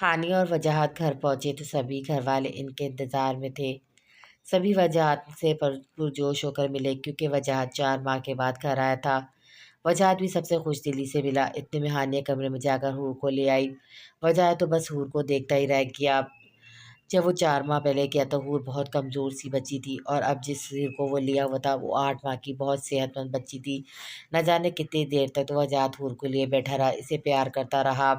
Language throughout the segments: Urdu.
حانیہ اور وجاہت گھر پہنچے تو سبھی گھر والے ان کے انتظار میں تھے۔ سبھی وجاہت سے پرجوش ہو کر ملے کیونکہ وجاہت 4 ماہ کے بعد گھر آیا تھا۔ وجاہت بھی سب سے خوش دلی سے ملا۔ اتنے میں حانیہ کمرے میں جا کر حور کو لے آئی۔ وجاہت تو بس حور کو دیکھتا ہی رہ گیا۔ جب وہ 4 ماہ پہلے گیا تو حور بہت کمزور سی بچی تھی اور اب جس حور کو وہ لیا ہوا تھا وہ 8 ماہ کی بہت صحت مند بچی تھی۔ نہ جانے کتنی دیر تک تو وجاہت حور کو لیے بیٹھا رہا، اسے پیار کرتا رہا،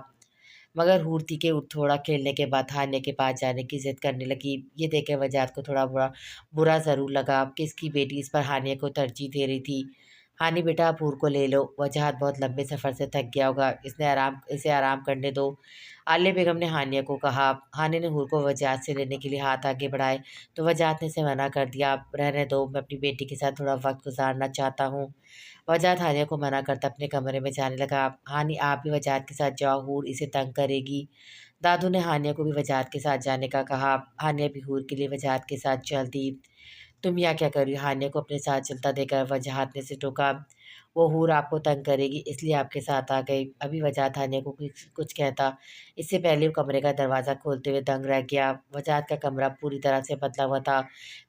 مگر حور تھی کہ تھوڑا کھیلنے کے بعد حانیہ کے پاس جانے کی ضد کرنے لگی۔ یہ دیکھ کے وجاہت کو تھوڑا برا ضرور لگا کہ اس کی بیٹی اس پر حانیہ کو ترجیح دے رہی تھی۔ ہانی بیٹا آپ حور کو لے لو، وجاہت بہت لمبے سفر سے تھک گیا ہوگا، اسے آرام کرنے دو، عالیہ بیگم نے حانیہ کو کہا۔ حانیہ نے حور کو وجاہت سے لینے کے لیے ہاتھ آگے بڑھائے تو وجاہت نے اسے منع کر دیا۔ رہنے دو، میں اپنی بیٹی کے ساتھ تھوڑا وقت گزارنا چاہتا ہوں۔ وجاہت حانیہ کو منع کرتا اپنے کمرے میں جانے لگا۔ ہانی آپ بھی وجاہت کے ساتھ جاؤ، حور اسے تنگ کرے گی۔ دادو نے حانیہ کو بھی وجاہت کے ساتھ جانے کا کہا۔ حانیہ بھی حور کے لیے وجاہت کے ساتھ چل دی۔ تم یہاں کیا کر رہی ہو؟ حانیہ کو اپنے ساتھ چلتا دیکھ کر وجاہت نے اسے ٹوکا۔ وہ حور آپ کو تنگ کرے گی اس لیے آپ کے ساتھ آ گئی۔ ابھی وجاہت حانیہ کو کچھ کہتا اس سے پہلے وہ کمرے کا دروازہ کھولتے ہوئے دنگ رہ گیا۔ وجاہت کا کمرہ پوری طرح سے بدلا ہوا تھا۔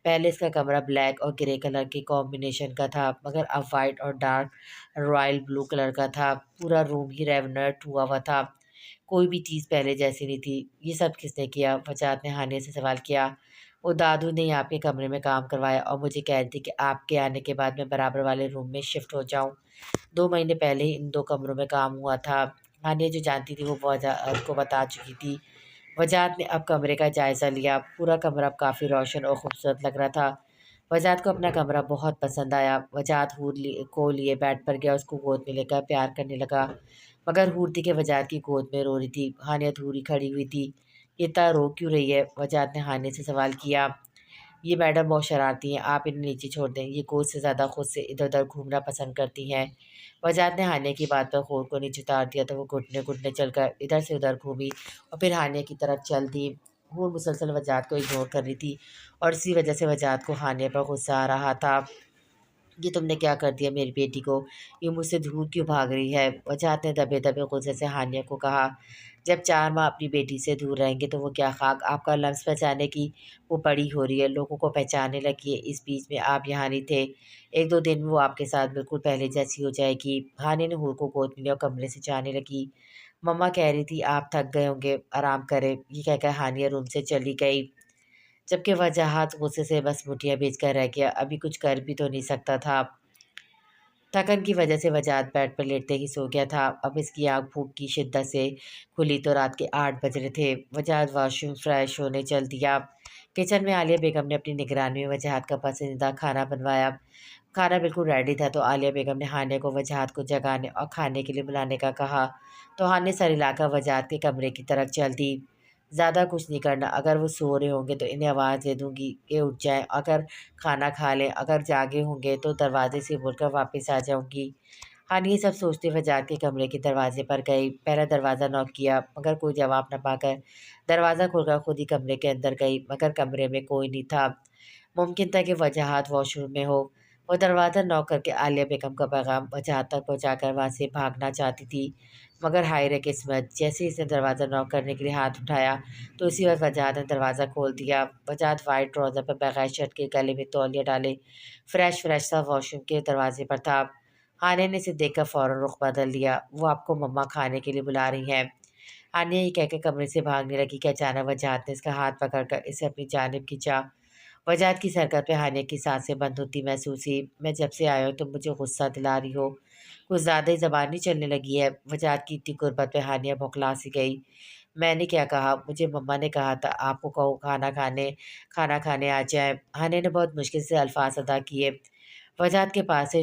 پہلے اس کا کمرہ بلیک اور گرے کلر کے کمبینیشن کا تھا، مگر اب وائٹ اور ڈارک رائل بلو کلر کا تھا۔ پورا روم ہی ریونرٹ ہوا تھا، کوئی بھی چیز پہلے جیسی نہیں تھی۔ یہ سب کس نے کیا؟ وجاہت نے حانیہ سے سوال کیا۔ وہ دادو نے آپ کے کمرے میں کام کروایا اور مجھے کہہ رہی تھی کہ آپ کے آنے کے بعد میں برابر والے روم میں شفٹ ہو جاؤں۔ 2 مہینے پہلے ہی ان 2 کمروں میں کام ہوا تھا۔ حانیہ جو جانتی تھی وہ وجاہت کو بتا چکی تھی۔ وجاہت نے اب کمرے کا جائزہ لیا۔ پورا کمرہ اب کافی روشن اور خوبصورت لگ رہا تھا۔ وجاہت کو اپنا کمرہ بہت پسند آیا۔ وجاہت حور کو لیے بیڈ پر گیا، اس کو گود میں لے کر پیار کرنے لگا، مگر حور تھی کہ وجاہت کی گود میں رو رہی تھی۔ حانیہ دور ہی کھڑی ہوئی تھی۔ یہ اتنا رو کیوں رہی ہے؟ وجاہت نے حانیہ سے سوال کیا۔ یہ میڈم بہت شرارتی ہیں، آپ انہیں نیچے چھوڑ دیں، یہ گود سے زیادہ خود سے ادھر ادھر گھومنا پسند کرتی ہیں۔ وجاہت نے حانیہ کی بات پر حور کو نیچے اتار دیا تو وہ گھٹنے گھٹنے چل کر ادھر سے ادھر گھومی اور پھر حانیہ کی طرف چل دی۔ حور مسلسل وجاہت کو اگنور کر رہی تھی اور اسی وجہ سے وجاہت کو حانیہ پر غصہ آ رہا تھا۔ یہ تم نے کیا کر دیا میری بیٹی کو؟ یہ مجھ سے دور کیوں بھاگ رہی ہے؟ وجاہت نے دبے دبے غصے سے حانیہ کو کہا۔ جب 4 ماہ اپنی بیٹی سے دور رہیں گے تو وہ کیا خاک آپ کا لمس پہچانے کی وہ بڑی ہو رہی ہے، لوگوں کو پہچاننے لگی ہے۔ اس بیچ میں آپ یہاں نہیں تھے، 1 2 دن میں وہ آپ کے ساتھ بالکل پہلے جیسی ہو جائے گی۔ حانیہ نے حور کو گود میں لیا اور کمرے سے جانے لگی۔ مما کہہ رہی تھی آپ تھک گئے ہوں گے، آرام کریں، یہ کہہ کر حانیہ روم سے چلی گئی، جبکہ وجاہت غصے سے بس مٹھیاں بھیج کر رہ گیا، ابھی کچھ کر بھی تو نہیں سکتا تھا۔ تھکن کی وجہ سے وجاہت بیڈ پر لیٹتے ہی سو گیا تھا۔ اب اس کی آنکھ بھوک کی شدت سے کھلی تو رات کے 8 بج رہے تھے۔ وجاہت واش روم فریش ہونے چل دیا۔ کچن میں عالیہ بیگم نے اپنی نگرانی میں وجاہت کا پسندیدہ کھانا بنوایا۔ کھانا بالکل ریڈی تھا تو عالیہ بیگم نے حانیہ کو وجاہت کو جگانے اور کھانے کے لیے بلانے کا کہا تو حانیہ سر ہلا کر وجاہت کے کمرے کی طرف چل دی۔ زیادہ کچھ نہیں کرنا، اگر وہ سو رہے ہوں گے تو انہیں آواز دے دوں گی کہ اٹھ جائیں، اگر کھانا کھا لیں، اگر جاگے ہوں گے تو دروازے سے بول کر واپس آ جاؤں گی۔ حانیہ سب سوچتے وجاہت کے کمرے کے دروازے پر گئی۔ پہلا دروازہ نوک کیا مگر کوئی جواب نہ پا کر دروازہ کھول کر خود ہی کمرے کے اندر گئی، مگر کمرے میں کوئی نہیں تھا۔ ممکن تھا کہ وجاہت واش روم میں ہو۔ وہ دروازہ نوک کر کے عالیہ بیگم کا پیغام وجاہت تک پہنچا کر وہاں سے بھاگنا چاہتی تھی، مگر ہائے رے قسمت، جیسے ہی اس نے دروازہ نوک کرنے کے لیے ہاتھ اٹھایا تو اسی وقت وجاہت نے دروازہ کھول دیا۔ وجاہت وائٹ ٹراؤزر پر بغیر شرٹ کے گلے میں تولیہ ڈالے فریش سا واش روم کے دروازے پر تھا۔ حانیہ نے اسے دیکھ کر فوراً رخ بدل لیا۔ وہ آپ کو مما کھانے کے لیے بلا رہی ہیں۔ حانیہ یہ کہہ کے کمرے سے بھاگنے لگی کہ اچانک وجاہت نے اس کا ہاتھ پکڑ کر اسے اپنی جانب کھینچا۔ وجاہت کی حرکت پہ حانیہ کی سانسیں بند ہوتی محسوس ہوئی۔ میں جب سے آیا ہوں تم مجھے غصہ دلا رہی ہو، کچھ زیادہ ہی زبان نہیں چلنے لگی ہے؟ وجاہت کی اتنی قربت پہ حانیہ بھوکلا سی گئی۔ میں نے کیا کہا؟ مجھے مما نے کہا تھا آپ کو کہو کھانا کھانے آ جائیں۔ حانیہ نے بہت مشکل سے الفاظ ادا کیے۔ وجاہت کے پاس سے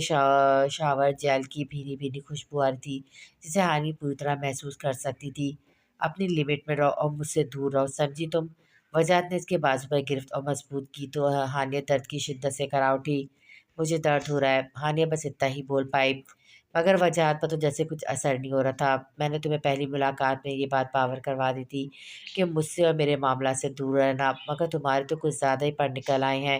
شاور جیل کی بھینی بھینی خوشبو آ رہی تھی جسے حانیہ پوری طرح محسوس کر سکتی تھی۔ اپنی لمٹ میں رہو اور مجھ سے دور رہو، سمجھی تم؟ وجاہت نے اس کے بازو پر گرفت اور مضبوط کی تو حانیہ درد کی شدت سے کرا اٹھی۔ مجھے درد ہو رہا ہے، حانیہ بس اتنا ہی بول پائی، مگر وجاہت پر تو جیسے کچھ اثر نہیں ہو رہا تھا۔ میں نے تمہیں پہلی ملاقات میں یہ بات باور کروا دی تھی کہ مجھ سے اور میرے معاملات سے دور رہنا، مگر تمہارے تو کچھ زیادہ ہی پر نکل آئے ہیں۔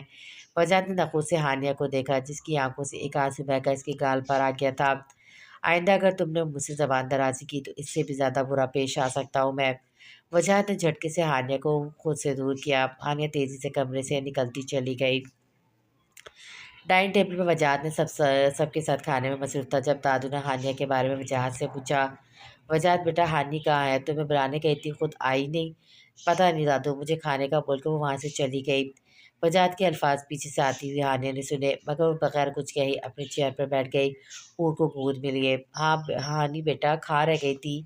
وجاہت نے نخوت سے حانیہ کو دیکھا جس کی آنکھوں سے ایک آنسو بہہ کر اس کے گال پر آ گیا تھا۔ آئندہ اگر تم نے مجھ سے زبان درازی کی تو اس سے بھی زیادہ برا پیش آ سکتا ہوں میں۔ وجاہت نے جھٹکے سے ہانیہ کو خود سے دور کیا۔ ہانیہ تیزی سے کمرے سے نکلتی چلی گئی۔ ڈائننگ ٹیبل پر وجاہت نے سب کے ساتھ کھانے میں مصروف تھا جب دادو نے ہانیہ کے بارے میں وجاہت سے پوچھا۔ وجاہت بیٹا ہانی کہاں ہے؟ تمہیں بلانے گئی تھی خود آئی نہیں؟ پتہ نہیں دادو، مجھے کھانے کا بول کر وہ وہاں سے چلی گئی۔ وجاہت کے الفاظ پیچھے سے آتی ہوئی ہانیہ نے سنے مگر وہ بغیر کچھ کہے اپنی چیئر پر بیٹھ گئی، ہور کو گود میں لیے۔ ہاں ہانی بیٹا کہاں رہ گئی تھی؟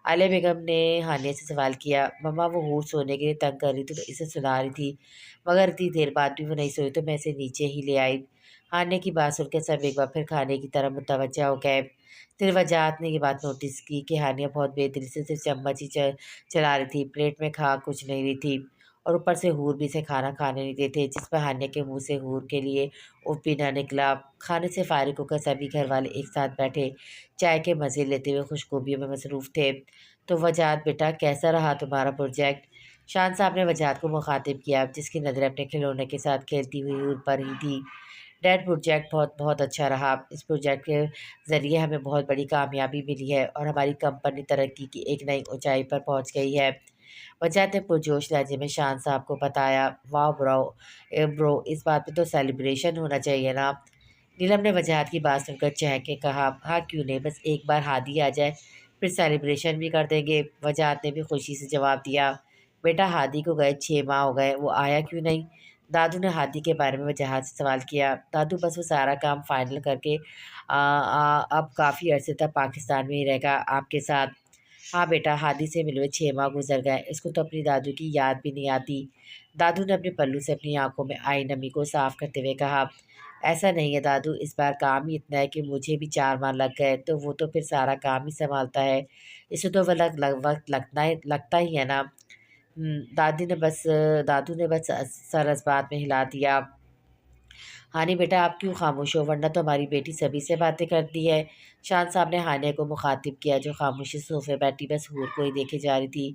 عالیہ بیگم نے ہانیہ سے سوال کیا۔ مما وہ ہور سونے کے لیے تنگ کر رہی تھی تو اسے سنا رہی تھی، مگر اتنی دیر بعد بھی وہ نہیں سوئی تو میں اسے نیچے ہی لے آئی۔ ہانیہ کی بات سن کے سب ایک بار پھر کھانے کی طرف متوجہ ہو گئے۔ پھر وجاہت نے یہ بات نوٹس کی کہ ہانیہ بہت بے دلی سے صرف چمچ ہی چلا رہی تھی، پلیٹ میں کھا کچھ نہیں رہی تھی، اور اوپر سے ہور بھی اسے کھانا کھانے نہیں دیتے، جس پر ہانیہ کے منہ سے ہور کے لیے اف بھی نہ نکلا۔ کھانے سے فارغ ہو کر سبھی گھر والے ایک ساتھ بیٹھے چائے کے مزے لیتے ہوئے خوشخوبیوں میں مصروف تھے۔ تو وجاہت بیٹا کیسا رہا تمہارا پروجیکٹ؟ شان صاحب نے وجاہت کو مخاطب کیا جس کی نظریں اپنے کھلونے کے ساتھ کھیلتی ہوئی ہور پر ہی تھی۔ ڈیڈ پروجیکٹ بہت بہت اچھا رہا۔ اس پروجیکٹ کے ذریعے ہمیں بہت بڑی کامیابی ملی ہے اور ہماری کمپنی ترقی کی ایک نئی اونچائی پر پہنچ گئی ہے۔ وجاہت نے پرجوش لہجے میں شان صاحب کو بتایا۔ واہ برو، اس بات پہ تو سیلیبریشن ہونا چاہیے نا؟ نیلم نے وجاہت کی بات سن کر چہک کے کہا۔ ہاں کیوں نہیں، بس ایک بار ہادی آ جائے پھر سیلیبریشن بھی کر دیں گے۔ وجاہت نے بھی خوشی سے جواب دیا۔ بیٹا ہادی کو گئے 6 ماہ ہو گئے، وہ آیا کیوں نہیں؟ دادو نے ہادی کے بارے میں وجاہت سے سوال کیا۔ دادو بس وہ سارا کام فائنل کر کے اب کافی عرصے تک پاکستان میں ہی رہے گا آپ کے ساتھ۔ ہاں بیٹا، ہادی سے ملے 6 ماہ گزر گئے، اس کو تو اپنی دادو کی یاد بھی نہیں آتی۔ دادو نے اپنے پلو سے اپنی آنکھوں میں آئی نمی کو صاف کرتے ہوئے کہا۔ ایسا نہیں ہے دادو، اس بار کام ہی اتنا ہے کہ مجھے بھی 4 ماہ لگ گئے تو وہ تو پھر سارا کام ہی سنبھالتا ہے، اسے تو وقت لگتا ہی ہے نا۔ دادو نے بس سر اس بات میں ہلا دیا۔ ہانی بیٹا آپ کیوں خاموش ہو، ورنہ تو ہماری بیٹی سبھی سے باتیں کرتی ہے۔ شان صاحب نے ہانیہ کو مخاطب کیا جو خاموشی سے صوفے بیٹھی بس ہور کو ہی دیکھے جا رہی تھی۔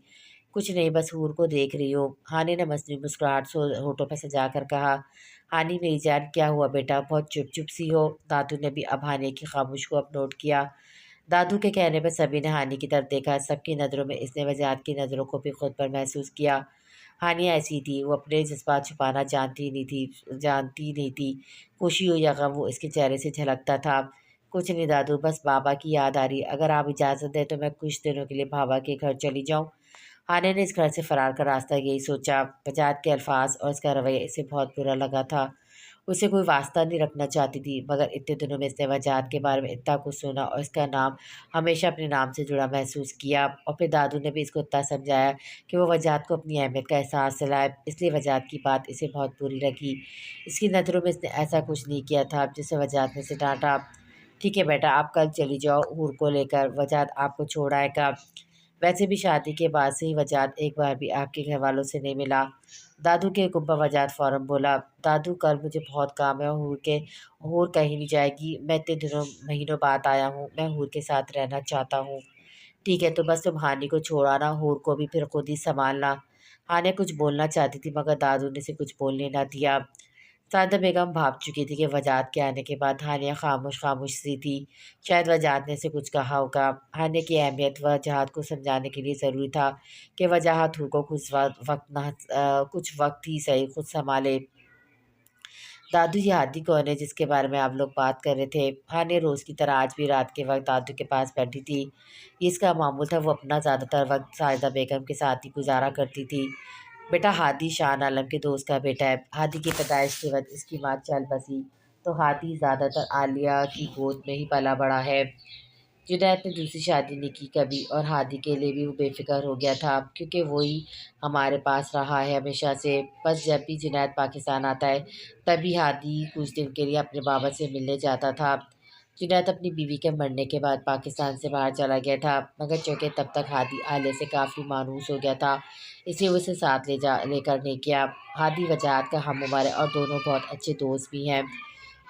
کچھ نہیں، بس ہور کو دیکھ رہی ہو، ہانی نے مصنوعی مسکراہٹ ہونٹوں پہ سجا کر کہا۔ ہانی میری جان کیا ہوا بیٹا، بہت چپ چپ سی ہو؟ دادو نے بھی اب ہانیہ کی خاموش کو اب نوٹ کیا۔ دادو کے کہنے پر سبھی نے ہانی کی طرف دیکھا، سب کی نظروں میں اس نے وجاہت کی نظروں کو بھی خود پر محسوس کیا۔ ہانیہ ایسی تھی، وہ اپنے جذبات چھپانا جانتی نہیں تھی، خوشی ہو یا غم وہ اس کے چہرے سے جھلکتا تھا۔ کچھ نہیں دادو، بس بابا کی یاد آ رہی، اگر آپ اجازت دیں تو میں کچھ دنوں کے لیے بابا کے گھر چلی جاؤں۔ ہانیہ نے اس گھر سے فرار کا راستہ یہی سوچا۔ وجاہت کے الفاظ اور اس کا رویہ اسے بہت برا لگا تھا، اسے کوئی واسطہ نہیں رکھنا چاہتی تھی، مگر اتنے دنوں میں اس نے وجاہت کے بارے میں اتنا کچھ سنا اور اس کا نام ہمیشہ اپنے نام سے جڑا محسوس کیا، اور پھر دادو نے بھی اس کو اتنا سمجھایا کہ وہ وجاہت کو اپنی اہمیت کا احساس دلائے، اس لیے وجاہت کی بات اسے بہت بری لگی۔ اس کی نظروں میں اس نے ایسا کچھ نہیں کیا تھا جسے وجاہت نے اسے ڈانٹا۔ ٹھیک ہے بیٹا، آپ کل چلی جاؤ ہور کو لے کر، وجاہت آپ کو چھوڑ آئے گا۔ ویسے بھی شادی کے بعد سے ہی وجاہت ایک بار بھی آپ کے گھر والوں سے نہیں ملا۔ دادو کے حکم پر وجاہت فوراً بولا۔ دادو کل مجھے بہت کام ہے، ہور کہیں نہیں جائے گی، میں اتنے مہینوں بعد آیا ہوں، میں ہور کے ساتھ رہنا چاہتا ہوں۔ ٹھیک ہے، تو بس تم ہانی کو چھوڑ آنا، ہور کو بھی پھر خود ہی سنبھالنا۔ ہانیہ کچھ بولنا چاہتی تھی مگر دادو نے اسے کچھ بولنے نہ دیا۔ سعادہ بیگم بھاپ چکی تھی کہ وجاہت کے آنے کے بعد ہانیہ خاموش سی تھی، شاید وجاہت نے اسے کچھ کہا ہوگا۔ ہانیہ کی اہمیت وجاہت کو سمجھانے کے لیے ضروری تھا کہ وجاہت ہور کو کچھ وقت ہی صحیح خود سنبھالے۔ دادو یہ ہادی کون ہے جس کے بارے میں آپ لوگ بات کر رہے تھے؟ ہانیہ روز کی طرح آج بھی رات کے وقت دادو کے پاس بیٹھی تھی، یہ اس کا معمول تھا، وہ اپنا زیادہ تر وقت سعادہ بیگم کے ساتھ ہی گزارا کرتی تھی۔ بیٹا ہادی شان عالم کے دوست کا بیٹا ہے، ہادی کی پیدائش کے وقت اس کی ماں چل بسی تو ہادی زیادہ تر عالیہ کی گود میں ہی پلا بڑا ہے۔ جنید نے دوسری شادی نہیں کی کبھی، اور ہادی کے لیے بھی وہ بے فکر ہو گیا تھا کیونکہ وہی ہمارے پاس رہا ہے ہمیشہ سے۔ بس جب بھی جنید پاکستان آتا ہے تبھی ہادی کچھ دن کے لیے اپنے بابا سے ملنے جاتا تھا۔ جنید اپنی بیوی کے مرنے کے بعد پاکستان سے باہر چلا گیا تھا، مگر چونکہ تب تک ہادی عالیہ سے کافی مانوس ہو گیا تھا اس لیے وہ اسے ساتھ لے کر نہیں گیا۔ ہادی وجاہت کا ہم عمر ہے اور دونوں بہت اچھے دوست بھی ہیں۔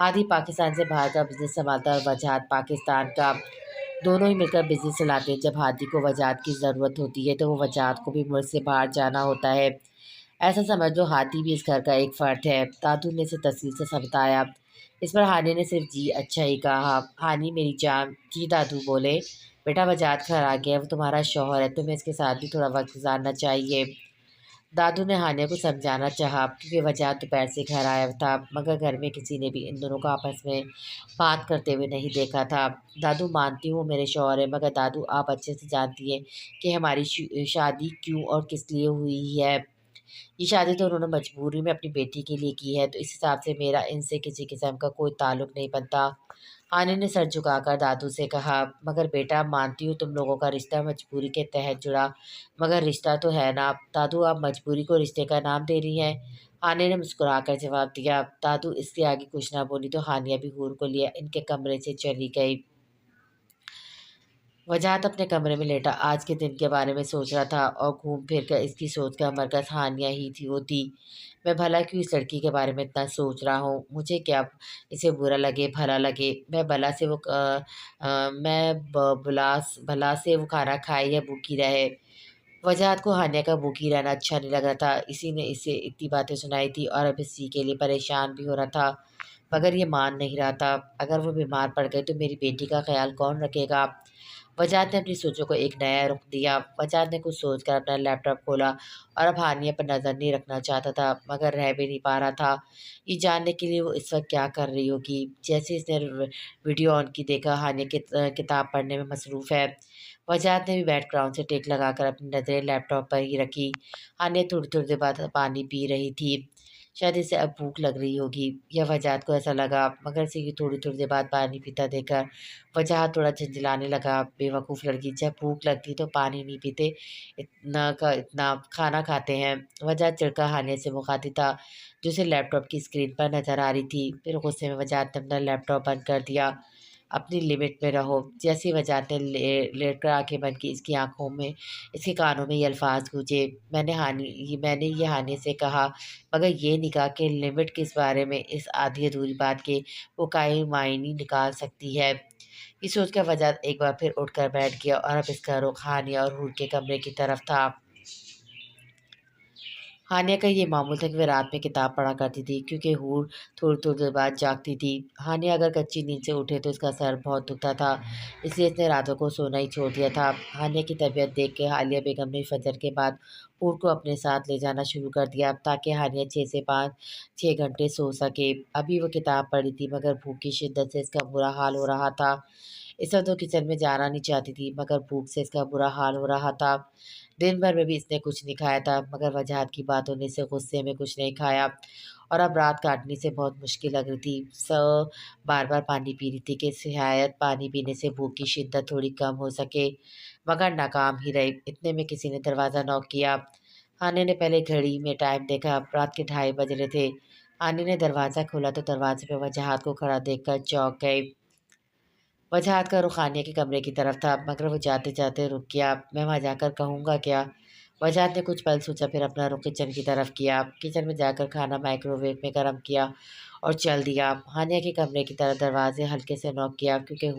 ہادی پاکستان سے باہر کا بزنس سنبھالتا ہے اور وجاہت پاکستان کا، دونوں ہی مل کر بزنس چلاتے ہیں۔ جب ہادی کو وجاہت کی ضرورت ہوتی ہے تو وہ وجاہت کو بھی ملک سے باہر جانا ہوتا ہے، ایسا سمجھ لو ہادی بھی اس گھر کا ایک فرد ہے۔ دادو نے اسے تفصیل سے بتایا۔ اس پر ہانی نے صرف جی اچھا ہی کہا۔ ہانی میری جان، جی دادو بولے، بیٹا وجاہت گھر آ گیا، وہ تمہارا شوہر ہے، تمہیں اس کے ساتھ بھی تھوڑا وقت گزارنا چاہیے۔ دادو نے ہانیہ کو سمجھانا چاہا کیونکہ وجاہت دوپہر سے گھر آیا تھا، مگر گھر میں کسی نے بھی ان دونوں کو آپس میں بات کرتے ہوئے نہیں دیکھا تھا۔ دادو مانتی ہوں میرے شوہر ہے، مگر دادو آپ اچھے سے جانتی ہیں کہ ہماری شادی کیوں اور کس لیے ہوئی ہے۔ یہ شادی تو انہوں نے مجبوری میں اپنی بیٹی کے لیے کی ہے، تو اس حساب سے میرا ان سے کسی قسم کا کوئی تعلق نہیں بنتا۔ ہانی نے سر جھکا کر دادو سے کہا، مگر بیٹا مانتی ہوں تم لوگوں کا رشتہ مجبوری کے تحت جڑا، مگر رشتہ تو ہے نا۔ دادو آپ مجبوری کو رشتے کا نام دے رہی ہیں؟ ہانی نے مسکرا کر جواب دیا۔ دادو اس سے آگے کچھ نہ بولی تو ہانیہ بھی حور کو لیے ان کے کمرے سے چلی گئی۔ وجاہت اپنے کمرے میں لیٹا آج کے دن کے بارے میں سوچ رہا تھا، اور گھوم پھر کر اس کی سوچ کا مرکز ہانیہ ہی ہوتی۔ میں بھلا کیوں اس لڑکی کے بارے میں اتنا سوچ رہا ہوں؟ مجھے کیا اسے برا لگے بھلا لگے، بھلا سے وہ کھانا کھائے یا بھوکی رہے۔ وجاہت کو ہانیہ کا بھوکی رہنا اچھا نہیں لگ رہا تھا، اسی نے اسے اتنی باتیں سنائی تھی اور اب اسی کے لیے پریشان بھی ہو رہا تھا، مگر یہ مان نہیں رہا تھا۔ اگر وہ بیمار پڑ گئے تو میری بیٹی کا خیال کون رکھے گا؟ وجاہت نے اپنی سوچوں کو ایک نیا رخ دیا۔ وجاہت نے کچھ سوچ کر اپنا لیپ ٹاپ کھولا اور اب ہانیہ پر نظر نہیں رکھنا چاہتا تھا، مگر رہ بھی نہیں پا رہا تھا یہ جاننے کے لیے وہ اس وقت کیا کر رہی ہوگی۔ جیسے اس نے ویڈیو آن کی دیکھا ہانیہ کتاب پڑھنے میں مصروف ہے۔ وجاہت نے بھی بیک گراؤنڈ سے ٹیک لگا کر اپنی نظریں لیپ ٹاپ پر ہی رکھی۔ ہانیہ تھوڑی تھوڑی دیر بعد پانی پی رہی تھی، شاید اسے اب بھوک لگ رہی ہوگی یا وجاہت کو ایسا لگا، مگر اسے یہ تھوڑی تھوڑی دیر بعد پانی پیتا دیکھ کر وجاہت تھوڑا جھنجھلانے لگا۔ بے وقوف لڑکی، جب بھوک لگتی تو پانی نہیں پیتے، اتنا کھانا کھاتے ہیں۔ وجاہت چڑھ کر ہانیہ سے مخاطب تھا جو اسے لیپ ٹاپ کی اسکرین پر نظر آ رہی تھی۔ پھر غصے میں وجاہت نے اپنا لیپ ٹاپ بند کر دیا۔ اپنی لمٹ میں رہو۔ جیسی وجاہت نے لیٹ کر آنکھیں بند کی، اس کی آنکھوں میں، اس کے کانوں میں یہ الفاظ گونجے، میں نے یہ ہانیہ سے کہا، مگر یہ نہیں کہا کہ لمٹ کس بارے میں، اس آدھی ادھوری بات کے وہ کئی معنی نکال سکتی ہے۔ یہ سوچ کر وجاہت ایک بار پھر اٹھ کر بیٹھ گیا اور اب اس کا رخ ہانیہ اور حور کے کمرے کی طرف تھا۔ ہانیہ کا یہ معمول تھا کہ وہ رات میں کتاب پڑھا کرتی تھی کیونکہ حور تھوڑی تھوڑی دیر بعد جاگتی تھی۔ ہانیہ اگر کچی نیند سے اٹھے تو اس کا سر بہت دکھتا تھا، اس لیے اس نے راتوں کو سونا ہی چھوڑ دیا تھا۔ ہانیہ کی طبیعت دیکھ کے حالیہ بیگم نے فجر کے بعد حور کو اپنے ساتھ لے جانا شروع کر دیا تاکہ ہانیہ 6 گھنٹے سو سکے۔ ابھی وہ کتاب پڑھی تھی مگر بھوک کی شدت سے اس کا برا حال ہو رہا تھا۔ اس وقت وہ کچن میں جانا نہیں چاہتی تھی، مگر بھوک سے اس کا برا حال ہو رہا تھا۔ دن بھر میں بھی اس نے کچھ نہیں کھایا تھا، مگر وجاہت کی باتوں نے اسے غصے میں کچھ نہیں کھایا، اور اب رات کاٹنے سے بہت مشکل لگ رہی تھی۔ بار بار پانی پی رہی تھی کہ شاید پانی پینے سے بھوک کی شدت تھوڑی کم ہو سکے، مگر ناکام ہی رہی۔ اتنے میں کسی نے دروازہ نوک کیا۔ ہانیہ نے پہلے گھڑی میں ٹائم دیکھا، رات کے 2:30 بج رہے تھے۔ ہانیہ نے دروازہ کھولا تو دروازے پہ وجاہت کو کھڑا دیکھ کر چونک گئی۔ وجاہت کا رخ ہانیہ کے کمرے کی طرف تھا، مگر وہ جاتے جاتے رک گیا۔ میں وہاں جا کر کہوں گا کیا؟ وجاہت نے کچھ پل سوچا، پھر اپنا رخ کچن کی طرف کیا۔ کچن میں جا کر کھانا مائکرو ویو میں گرم کیا اور چل دیا۔ ہانیہ کے کمرے کی طرف دروازے ہلکے سے نوک کیا کیونکہ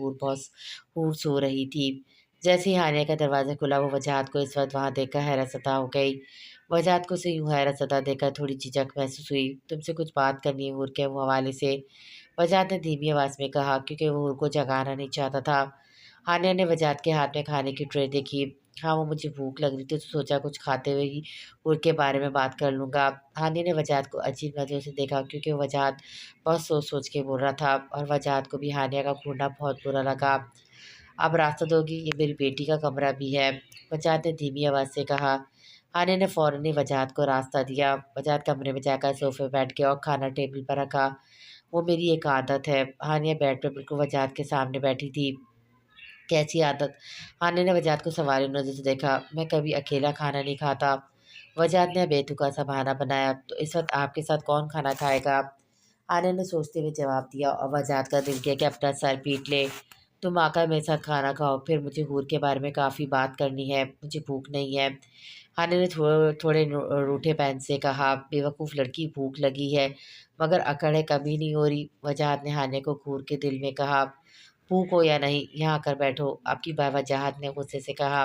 حور سو رہی تھی۔ جیسے ہی ہانیہ کا دروازہ کھلا وہ وجاہت کو اس وقت وہاں دیکھ کر حیرت زدہ ہو گئی۔ وجاہت کو اسے یوں حیرت زدہ دیکھ کر تھوڑی جھجک محسوس ہوئی۔ تم سے کچھ بات کرنی ہے حور کے حوالے سے، وجاہت نے دھیمی آواز میں کہا کیونکہ وہ حور کو جگانا نہیں چاہتا تھا۔ ہانیہ نے وجاہت کے ہاتھ میں کھانے کی ٹرے دیکھی۔ ہاں، وہ مجھے بھوک لگ رہی تھی تو سوچا کچھ کھاتے ہوئے ہی حور کے بارے میں بات کر لوں گا۔ ہانیہ نے وجاہت کو عجیب نظروں سے دیکھا کیونکہ وجاہت بہت سوچ سوچ کے بول رہا تھا، اور وجاہت کو بھی ہانیہ کا گھورنا بہت برا لگا۔ اب راستہ دو گی، یہ میری بیٹی کا کمرہ بھی ہے، وجاہت نے دھیمی آواز سے کہا۔ ہانیہ نے فوراً ہی وجاہت کو راستہ دیا۔ وجاہت کمرے میں جا کر صوفے پہ بیٹھ گیا اور کھانا ٹیبل پر رکھا۔ وہ میری ایک عادت ہے۔ ہانیہ بیڈ پہ بالکل وجاہت کے سامنے بیٹھی تھی۔ کیسی عادت؟ ہانیہ نے وجاہت کو سنواری نظر سے دیکھا۔ میں کبھی اکیلا کھانا نہیں کھاتا، وجاہت نے بے تکا سا بہانہ بنایا۔ تو اس وقت آپ کے ساتھ کون کھانا کھائے گا؟ ہانیہ نے سوچتے ہوئے جواب دیا، اور وجاہت کا دل کیا کہ اپنا سر پیٹ لے۔ تم آ کر میرے ساتھ کھانا کھاؤ، پھر مجھے حور کے بارے میں کافی بات کرنی ہے، مجھے بھوک نہیں ہے۔ ہانیہ نے تھوڑے روٹھے پن سے کہا، بے وقوف لڑکی، بھوک لگی ہے مگر اکڑ ہے، کمی نہیں ہو رہی۔ وجاہت نے ہانیہ کو گھور کے دل میں کہا، بھوک ہو یا نہیں، یہاں آ کر بیٹھو، آپ کی وجاہت نے غصے سے کہا۔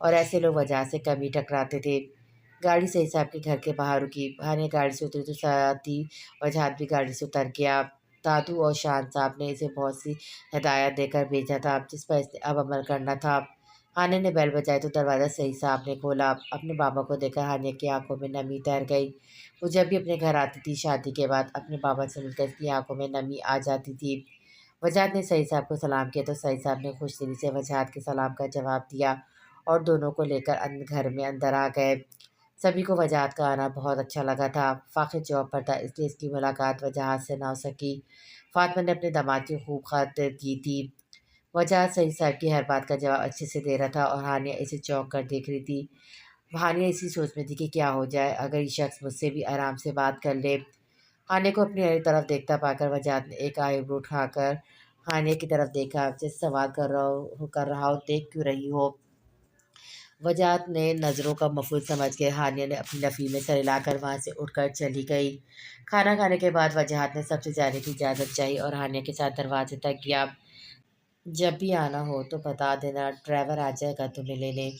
اور ایسے لوگ وجہ سے کم ہی ٹکراتے تھے۔ گاڑی صحیح صاحب کے گھر کے باہر رکی۔ ہانیہ گاڑی سے اتری تو ساتھ ہی وجاہت بھی گاڑی سے اتر گیا۔ دادو اور شان صاحب نے اسے بہت سی ہدایات دے کر بھیجا تھا جس پر اس نے اب عمل کرنا تھا۔ ہانیہ نے بیل بجائی تو دروازہ صحیح صاحب نے کھولا۔ اپنے بابا کو دیکھ کر ہانیہ کی آنکھوں میں نمی تیر گئی۔ وہ جب بھی اپنے گھر آتی تھی شادی کے بعد اپنے بابا سے مل کر اس کی آنکھوں میں نمی آ جاتی تھی۔ وجاہت نے صحیح صاحب کو سلام کیا تو صحیح صاحب نے خوش دلی سے وجاہت کے سلام کا جواب دیا اور دونوں کو لے کر گھر میں اندر آ گئے۔ سبھی کو وجاہت کا آنا بہت اچھا لگا تھا۔ فاقد جاب پر تھا اس لیے اس کی ملاقات وجاہت سے نہ ہو سکی۔ فاطمہ نے اپنے داماد کی خوب خاطر کی تھی۔ وجاہت صحیح صاحب کی ہر بات کا جواب اچھے سے دے رہا تھا اور ہانیہ اسے چونک کر دیکھ رہی تھی۔ ہانیہ اسی سوچ میں تھی کہ کیا ہو جائے اگر یہ شخص مجھ سے بھی آرام سے بات کر لے۔ ہانیہ کو اپنی طرف دیکھتا پا کر وجاہت نے ایک آئی برو اٹھا کر ہانیہ کی طرف دیکھا جیسے سوال کر رہا ہو دیکھ کیوں رہی ہو۔ وجاہت نے نظروں کا مفہوم سمجھ کے ہانیہ نے اپنی نفی میں سر ہلا کر وہاں سے اٹھ کر چلی گئی۔ کھانا کھانے کے بعد وجاہت نے سب سے جانے کی اجازت چاہی اور ہانیہ کے ساتھ دروازے تک گیا۔ جب بھی آنا ہو تو بتا دینا، ڈرائیور آ جائے گا تمہیں لینے۔